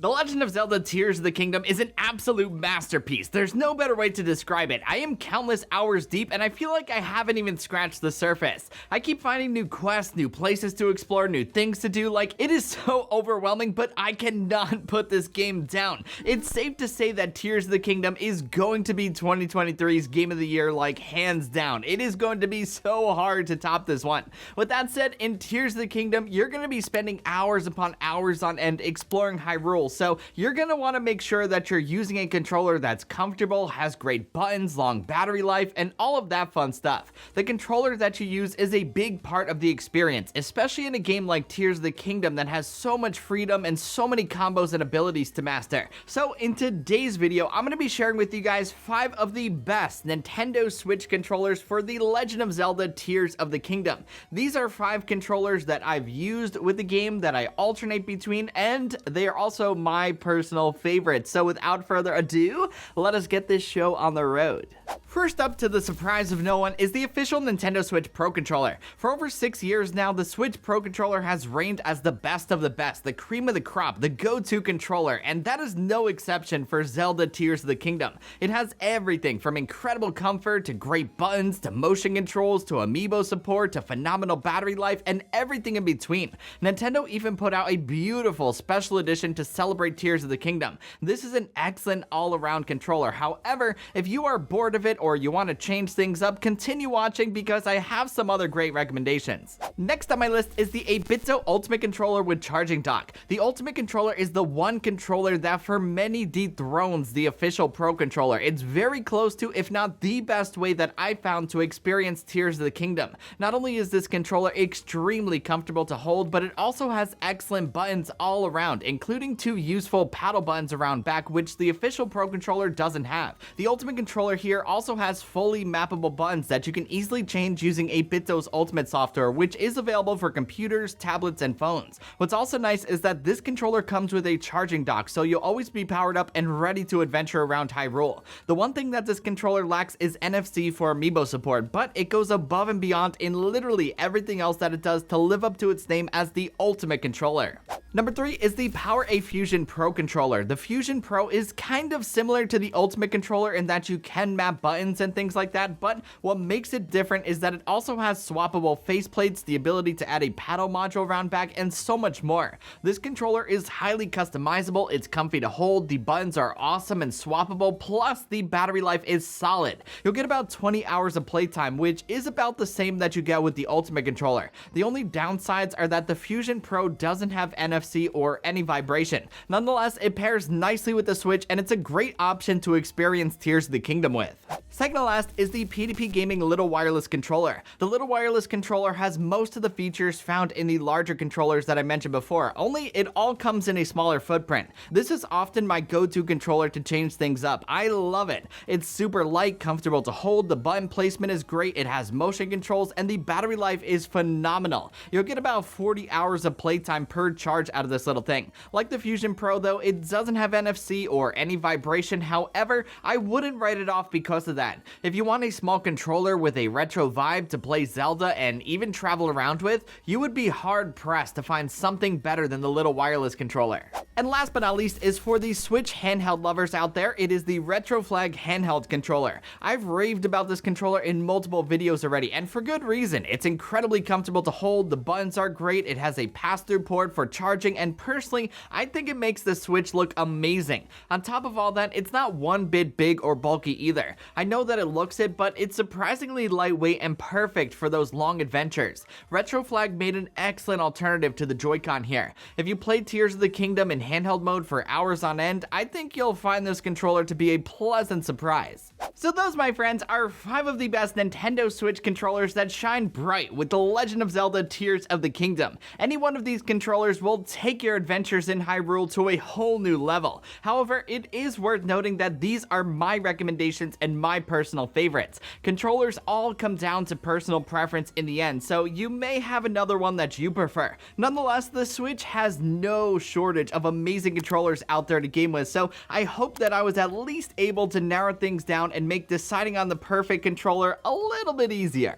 The Legend of Zelda Tears of the Kingdom is an absolute masterpiece. There's no better way to describe it. I am countless hours deep and I feel like I haven't even scratched the surface. I keep finding new quests, new places to explore, new things to do. Like, it is so overwhelming, but I cannot put this game down. It's safe to say that Tears of the Kingdom is going to be 2023's Game of the Year, like, hands down. It is going to be so hard to top this one. With that said, in Tears of the Kingdom, you're going to be spending hours upon hours on end exploring Hyrule. So you're going to want to make sure that you're using a controller that's comfortable, has great buttons, long battery life, and all of that fun stuff. The controller that you use is a big part of the experience, especially in a game like Tears of the Kingdom that has so much freedom and so many combos and abilities to master. So in today's video, I'm going to be sharing with you guys 5 of the best Nintendo Switch controllers for The Legend of Zelda Tears of the Kingdom. These are 5 controllers that I've used with the game that I alternate between, and they are also my personal favorites. So without further ado, let us get this show on the road. First up, to the surprise of no one, is the official Nintendo Switch Pro Controller. For over 6 years now, the Switch Pro Controller has reigned as the best of the best, the cream of the crop, the go-to controller, and that is no exception for Zelda Tears of the Kingdom. It has everything from incredible comfort to great buttons to motion controls to amiibo support to phenomenal battery life and everything in between. Nintendo even put out a beautiful special edition to celebrate Tears of the Kingdom. This is an excellent all-around controller. However, if you are bored of it or you want to change things up, continue watching because I have some other great recommendations. Next on my list is the 8BitDo Ultimate Controller with charging dock. The Ultimate Controller is the one controller that for many dethrones the official Pro Controller. It's very close to, if not the best way that I found to experience Tears of the Kingdom. Not only is this controller extremely comfortable to hold, but it also has excellent buttons all around, including 2 useful paddle buttons around back, which the official Pro Controller doesn't have. The Ultimate Controller here also has fully mappable buttons that you can easily change using 8BitDo's Ultimate software, which is available for computers, tablets, and phones. What's also nice is that this controller comes with a charging dock, so you'll always be powered up and ready to adventure around Hyrule. The one thing that this controller lacks is NFC for amiibo support, but it goes above and beyond in literally everything else that it does to live up to its name as the Ultimate Controller. Number 3 is the PowerA Fusion Pro Controller. The Fusion Pro is kind of similar to the Ultimate Controller in that you can map buttons and things like that, but what makes it different is that it also has swappable faceplates, the ability to add a paddle module around back, and so much more. This controller is highly customizable, it's comfy to hold, the buttons are awesome and swappable, plus the battery life is solid. You'll get about 20 hours of playtime, which is about the same that you get with the Ultimate Controller. The only downsides are that the Fusion Pro doesn't have NFC or any vibration. Nonetheless, it pairs nicely with the Switch and it's a great option to experience Tears of the Kingdom with. Second to last is the PDP Gaming Little Wireless Controller. The Little Wireless Controller has most of the features found in the larger controllers that I mentioned before, only it all comes in a smaller footprint. This is often my go-to controller to change things up. I love it. It's super light, comfortable to hold, the button placement is great, it has motion controls, and the battery life is phenomenal. You'll get about 40 hours of playtime per charge out of this little thing. Like the Fusion Pro though, it doesn't have NFC or any vibration. However, I wouldn't write it off because of that. If you want a small controller with a retro vibe to play Zelda and even travel around with, you would be hard pressed to find something better than the Little Wireless Controller. And last but not least is for the Switch handheld lovers out there, it is the Retro Flag Handheld Controller. I've raved about this controller in multiple videos already, and for good reason. It's incredibly comfortable to hold, the buttons are great, it has a pass-through port for charging, and personally, I think it makes the Switch look amazing. On top of all that, it's not one bit big or bulky either. I know that it looks it, but it's surprisingly lightweight and perfect for those long adventures. Retro Flag made an excellent alternative to the Joy-Con here. If you play Tears of the Kingdom in handheld mode for hours on end, I think you'll find this controller to be a pleasant surprise. So those, my friends, are 5 of the best Nintendo Switch controllers that shine bright with The Legend of Zelda Tears of the Kingdom. Any one of these controllers will take your adventures in Hyrule to a whole new level. However, it is worth noting that these are my recommendations and my personal favorites. Controllers all come down to personal preference in the end, so you may have another one that you prefer. Nonetheless, the Switch has no shortage of amazing controllers out there to game with, so I hope that I was at least able to narrow things down and make deciding on the perfect controller a little bit easier.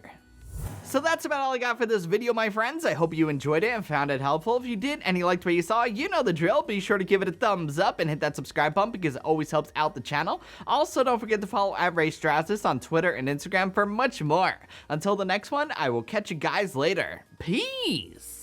So that's about all I got for this video, my friends. I hope you enjoyed it and found it helpful. If you did and you liked what you saw, you know the drill. Be sure to give it a thumbs up and hit that subscribe button because it always helps out the channel. Also, don't forget to follow at Raymond Strazdas on Twitter and Instagram for much more. Until the next one, I will catch you guys later. Peace!